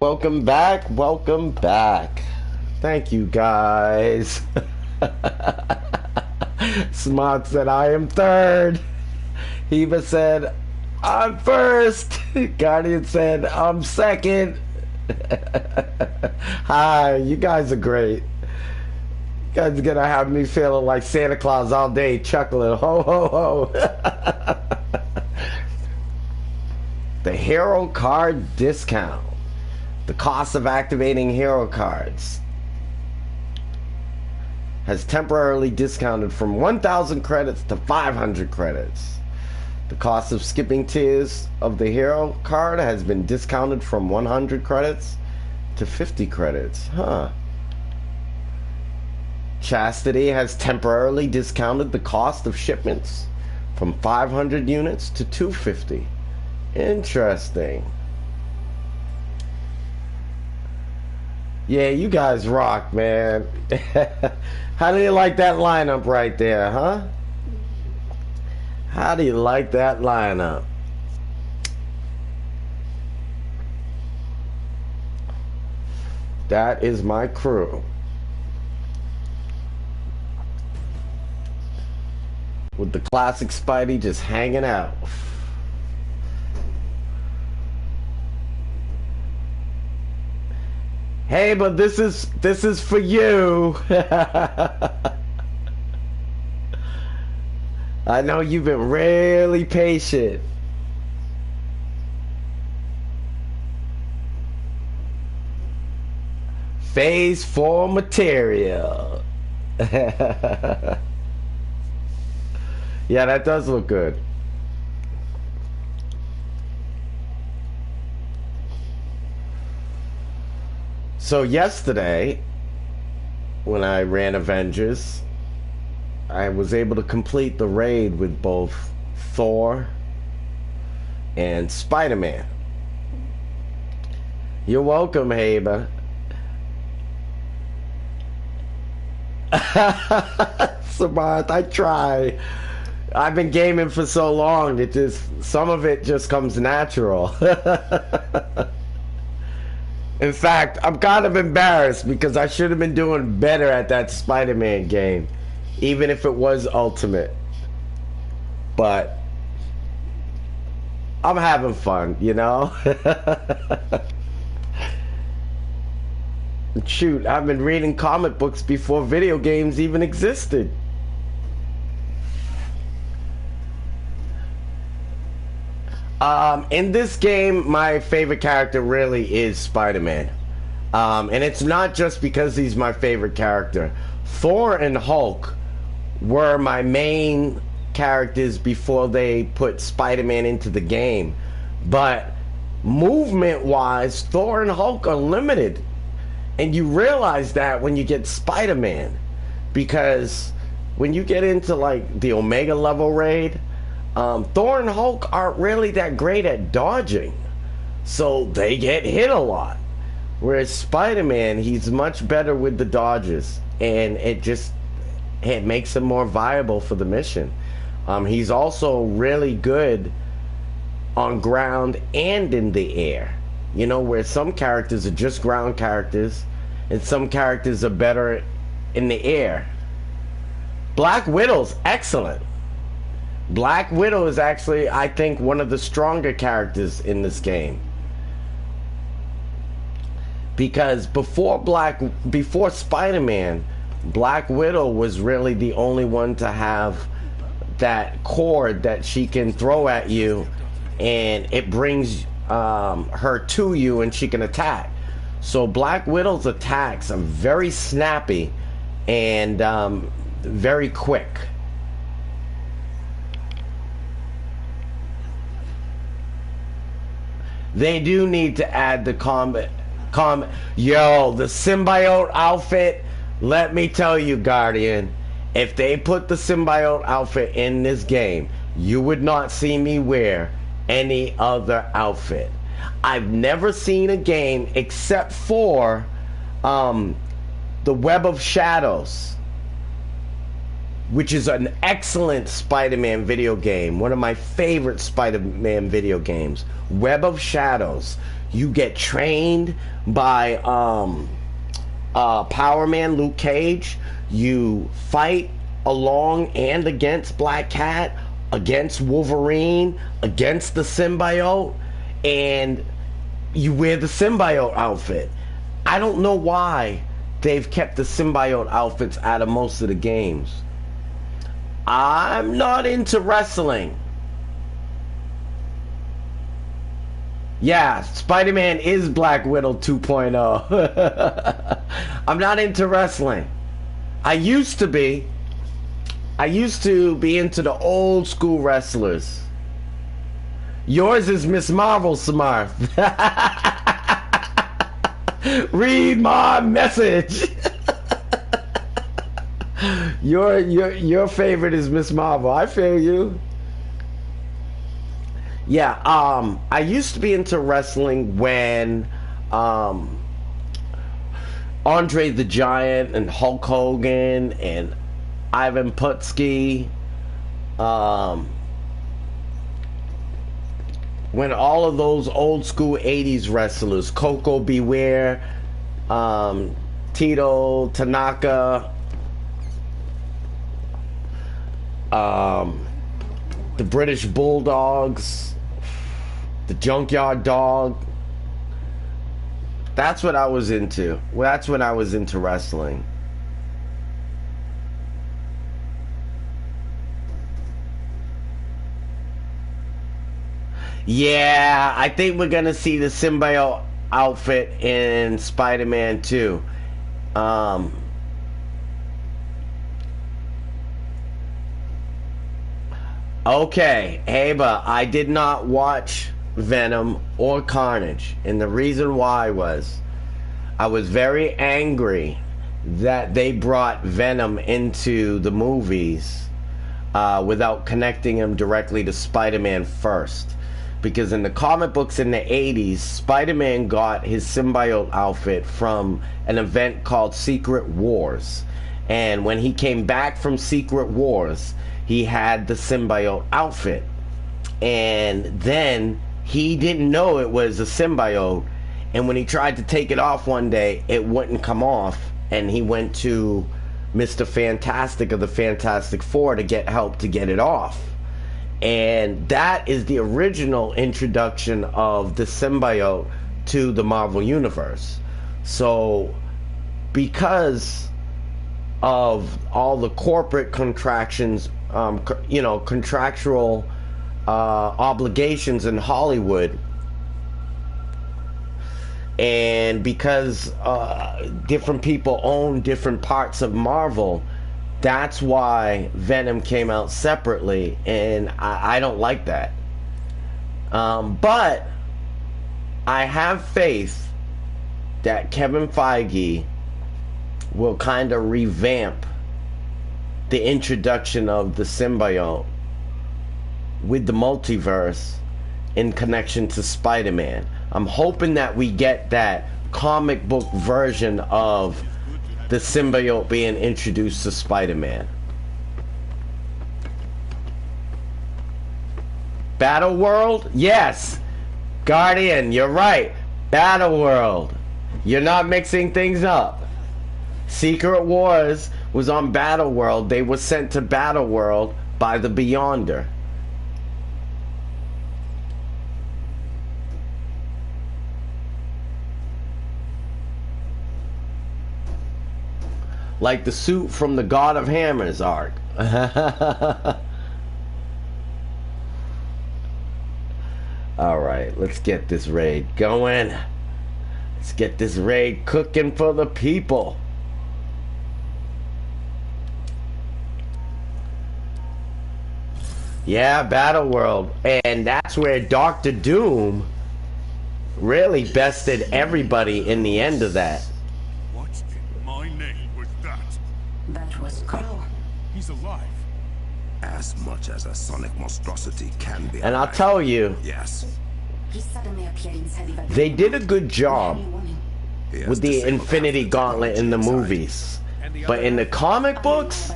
Welcome back. Welcome back. Thank you, guys. Smart said, I am third. Heva said, I'm first. Guardian said, I'm second. Hi, you guys are great. You guys are gonna have me feeling like Santa Claus all day, chuckling, ho, ho, ho. The hero card discount. The cost of activating hero cards has temporarily discounted from 1,000 credits to 500 credits. The cost of skipping tiers of the hero card has been discounted from 100 credits to 50 credits. Huh. Chastity has temporarily discounted the cost of shipments from 500 units to 250. Interesting. Yeah, you guys rock, man. How do you like that lineup right there, huh? How do you like that lineup? That is my crew. With the classic Spidey just hanging out. Hey, but this is for you. I know you've been really patient. Phase 4 material. Yeah, that does look good. So yesterday, when I ran Avengers, I was able to complete the raid with both Thor and Spider-Man. You're welcome, Haber. Samant, I try. I've been gaming for so long that some of it just comes natural. In fact, I'm kind of embarrassed because I should have been doing better at that Spider-Man game, even if it was Ultimate. But I'm having fun, you know? Shoot, I've been reading comic books before video games even existed. In this game, my favorite character really is Spider-Man. And it's not just because he's my favorite character. Thor and Hulk were my main characters before they put Spider-Man into the game. But movement-wise, Thor and Hulk are limited. And you realize that when you get Spider-Man. Because when you get into like the Omega level raid, Thor and Hulk aren't really that great at dodging, so they get hit a lot. Whereas Spider-Man, he's much better with the dodges, and it makes him more viable for the mission. He's also really good on ground and in the air. You know, where some characters are just ground characters, and some characters are better in the air. Black Widow's excellent. Black Widow is actually, I think, one of the stronger characters in this game. Because before Spider-Man, Black Widow was really the only one to have that cord that she can throw at you, and it brings her to you and she can attack. So Black Widow's attacks are very snappy and very quick. They do need to add the Yo, the symbiote outfit, let me tell you, Guardian, if they put the symbiote outfit in this game, you would not see me wear any other outfit. I've never seen a game except for the Web of Shadows, which is an excellent Spider-Man video game. One of my favorite Spider-Man video games. Web of Shadows. You get trained by Power Man Luke Cage. You fight along and against Black Cat, against Wolverine, against the symbiote, and you wear the symbiote outfit. I don't know why they've kept the symbiote outfits out of most of the games. I'm not into wrestling. Yeah, Spider-Man is Black Widow 2.0. I'm not into wrestling. I used to be. I used to be into the old school wrestlers. Yours is Miss Marvel, Samarth. Read my message. Your favorite is Miss Marvel. I feel you. Yeah, I used to be into wrestling when Andre the Giant and Hulk Hogan and Ivan Putski, when all of those old school 80s wrestlers, Coco Beware, Tito Tanaka, the British Bulldogs, the Junkyard Dog. That's what I was into. Well, that's when I was into wrestling. Yeah, I think we're gonna see the symbiote outfit in Spider-Man 2. Okay, Aba, I did not watch Venom or Carnage, and the reason why was I was very angry that they brought Venom into the movies without connecting him directly to Spider-Man first. Because in the comic books in the 80s, Spider-Man got his symbiote outfit from an event called Secret Wars. And when he came back from Secret Wars, he had the symbiote outfit. And then he didn't know it was a symbiote. And when he tried to take it off one day, it wouldn't come off. And he went to Mr. Fantastic of the Fantastic Four to get help to get it off. And that is the original introduction of the symbiote to the Marvel Universe. So, because of all the corporate contractions, contractual obligations in Hollywood, and because different people own different parts of Marvel, that's why Venom came out separately, and I don't like that. But I have faith that Kevin Feige will kind of revamp the introduction of the symbiote with the multiverse in connection to Spider-Man. I'm hoping that we get that comic book version of the symbiote being introduced to Spider-Man. Battle World? Yes. Guardian, you're right. Battle World. You're not mixing things up. Secret Wars was on Battle World. They were sent to Battle World by the Beyonder. Like the suit from the God of Hammers arc. Alright, let's get this raid going. Let's get this raid cooking for the people. Yeah, Battle World. And that's where Doctor Doom really bested everybody in the end of that. That was Carl. He's alive. As much as a sonic monstrosity can be. And I'll tell you, yes, He suddenly appeared inside the they did a good job he has with the disabled Infinity half the Gauntlet in the technology inside. movies. But in the comic books,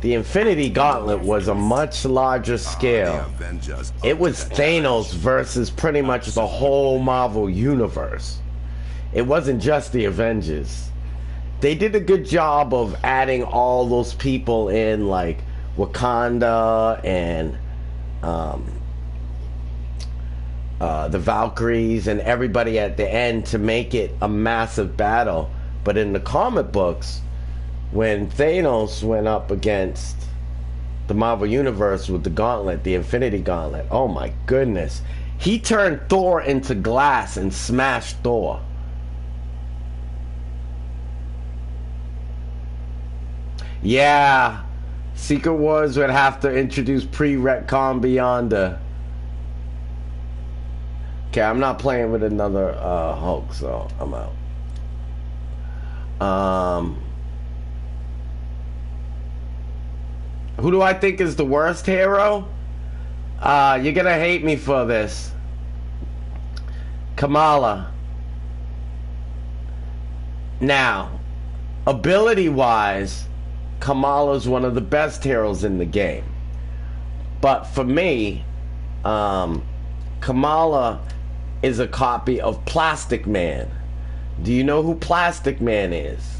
The Infinity Gauntlet was a much larger The scale. Avengers It was up to the Thanos versus pretty much the whole Marvel universe. It wasn't just the Avengers. They did a good job of adding all those people in, like Wakanda and the Valkyries and everybody at the end to make it a massive battle. But in the comic books, when Thanos went up against the Marvel Universe with the gauntlet, the Infinity Gauntlet, oh my goodness. He turned Thor into glass and smashed Thor. Yeah, Secret Wars would have to introduce pre-retcon Beyonder. Okay, I'm not playing with another Hulk, so I'm out. Who do I think is the worst hero? You're gonna hate me for this. Kamala. Now, ability-wise, Kamala's one of the best heroes in the game. But for me, Kamala is a copy of Plastic Man. Do you know who Plastic Man is?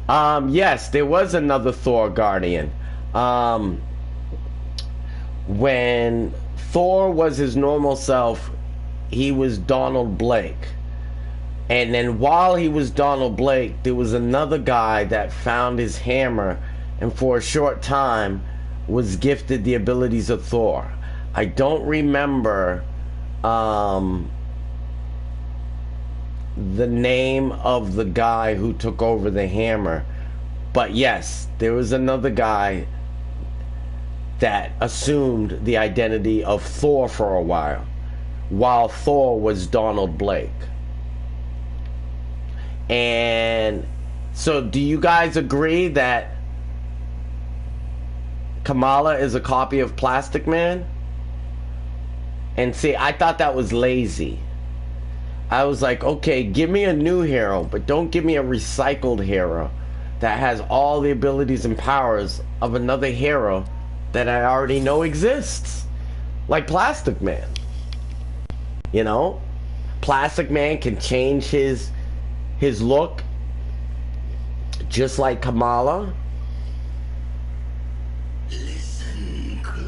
Yes, there was another Thor Guardian. When Thor was his normal self, he was Donald Blake. And then while he was Donald Blake, there was another guy that found his hammer and for a short time was gifted the abilities of Thor. I don't remember the name of the guy who took over the hammer, but yes, there was another guy that assumed the identity of Thor for a while Thor was Donald Blake. And so do you guys agree that Kamala is a copy of Plastic Man? And see, I thought that was lazy. I was like, okay, give me a new hero, but don't give me a recycled hero that has all the abilities and powers of another hero that I already know exists. Like Plastic Man. You know? Plastic Man can change his look just like Kamala.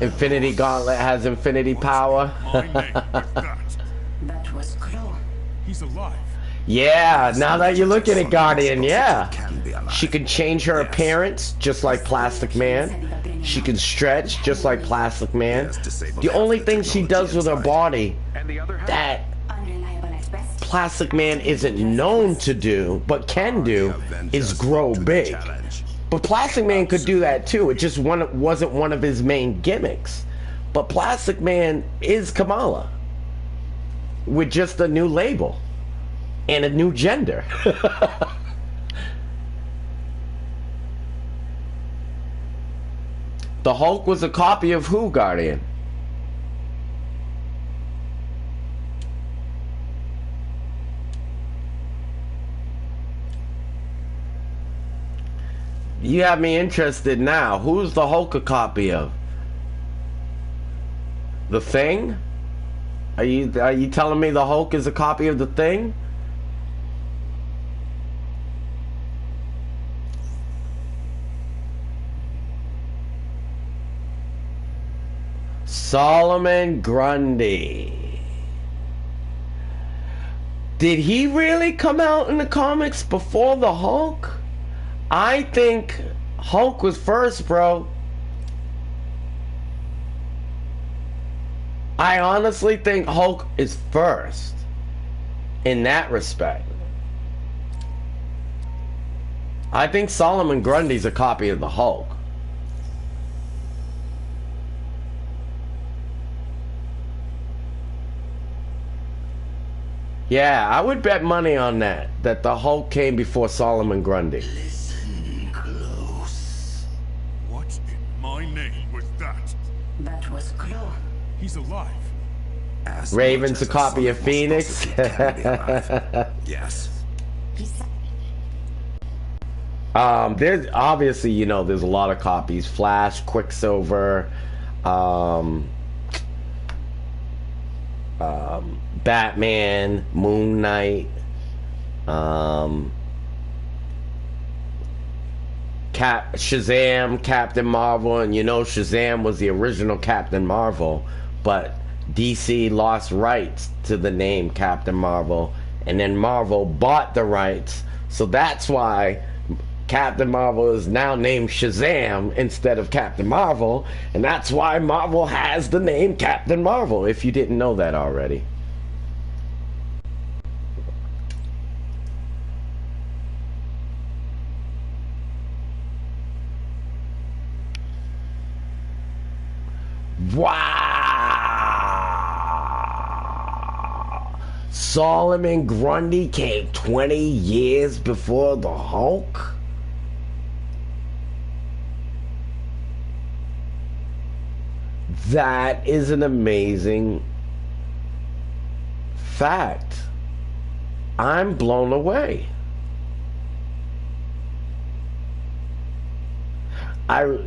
Infinity Gauntlet has infinity power. That was Claw. He's alive. Yeah, now that you look at it, Guardian, yeah. She can change her appearance just like Plastic Man. She can stretch just like Plastic Man. The only thing she does with her body that Unreliable at best. Plastic Man isn't known to do, but can do, is grow big. But Plastic Man could do that too. It just wasn't one of his main gimmicks. But Plastic Man is Kamala with just a new label and a new gender. The Hulk was a copy of who, Guardian? You have me interested now. Who's the Hulk a copy of? The Thing? Are you telling me the Hulk is a copy of the Thing? Solomon Grundy. Did he really come out in the comics before the Hulk? I think Hulk was first, bro. I honestly think Hulk is first in that respect. I think Solomon Grundy's a copy of the Hulk. Yeah, I would bet money on that the Hulk came before Solomon Grundy. Listen close. What in my name was that? That was Claw. He's alive. As Raven's much a as copy of sonic Phoenix. monstrosity can be alive. Yes. He sa- There's obviously, you know, there's a lot of copies. Flash, Quicksilver, um, Batman, Moon Knight, um, Shazam, Captain Marvel, and you know Shazam was the original Captain Marvel, but DC lost rights to the name Captain Marvel, and then Marvel bought the rights, so that's why Captain Marvel is now named Shazam instead of Captain Marvel, and that's why Marvel has the name Captain Marvel, if you didn't know that already. Wow! Solomon Grundy came 20 years before the Hulk? That is an amazing fact. I'm blown away. I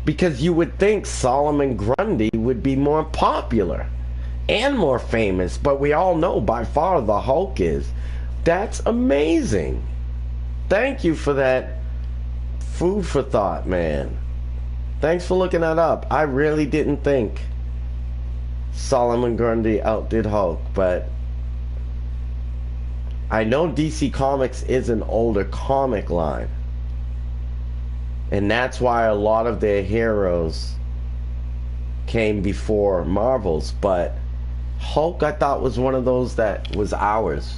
because you would think Solomon Grundy would be more popular and more famous, but we all know by far the Hulk is. That's amazing. Thank you for that food for thought, man. Thanks for looking that up. I really didn't think Solomon Grundy outdid Hulk, but I know DC Comics is an older comic line. And that's why a lot of their heroes came before Marvel's, but Hulk I thought was one of those that was ours.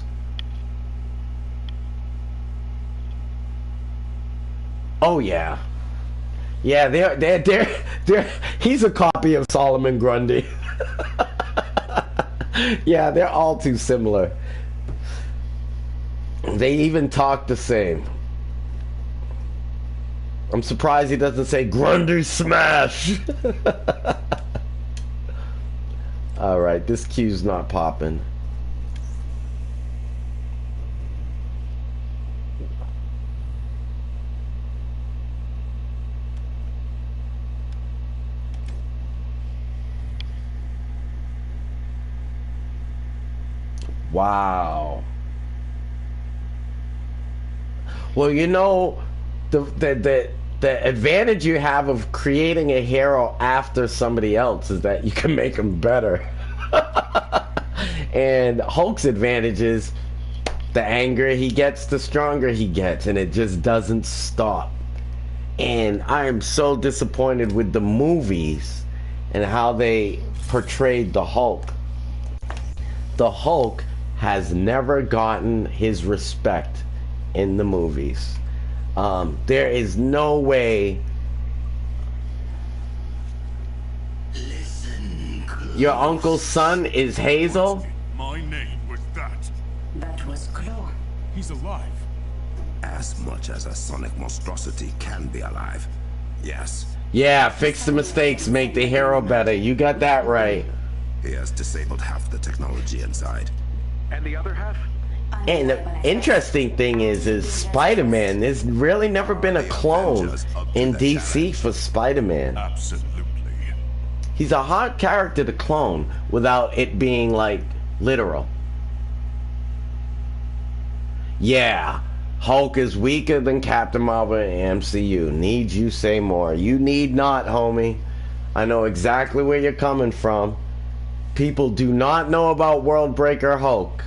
Oh yeah. Yeah, they're he's a copy of Solomon Grundy. Yeah, they're all too similar. They even talk the same. I'm surprised he doesn't say Grundy smash. Alright, this queue's not popping. Wow. Well, you know, the advantage you have of creating a hero after somebody else is that you can make them better. And Hulk's advantage is the angrier he gets, the stronger he gets, and it just doesn't stop. And I am so disappointed with the movies and how they portrayed the Hulk. The Hulk has never gotten his respect in the movies. There is no way. Your uncle's son is Hazel? My name was that. That was Claw. He's alive. As much as a sonic monstrosity can be alive. Yes. Yeah, fix the mistakes, make the hero better. You got that right. He has disabled half the technology inside. And the other half? And the interesting thing is Spider-Man, there's really never been a clone in DC for Spider-Man. Absolutely. He's a hard character to clone without it being, like, literal. Yeah, Hulk is weaker than Captain Marvel in MCU. Need you say more? You need not, homie. I know exactly where you're coming from. People do not know about Worldbreaker Hulk.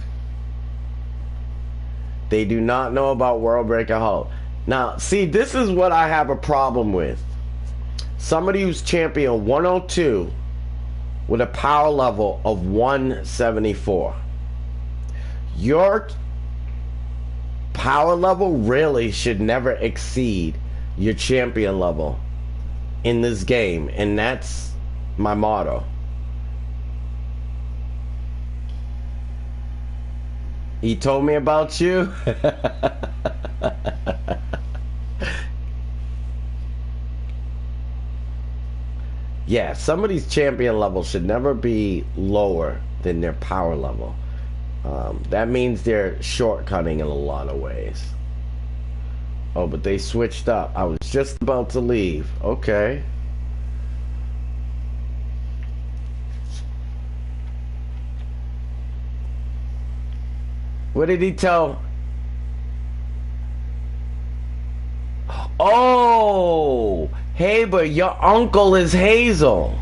They do not know about Worldbreaker Hulk. Now, see, this is what I have a problem with. Somebody who's champion 102 with a power level of 174. Your power level really should never exceed your champion level in this game, and that's my motto. He told me about you. Yeah, somebody's champion level should never be lower than their power level. That means they're shortcutting in a lot of ways. Oh, but they switched up. I was just about to leave. Okay. What did he tell? Oh, hey, but your uncle is Hazel.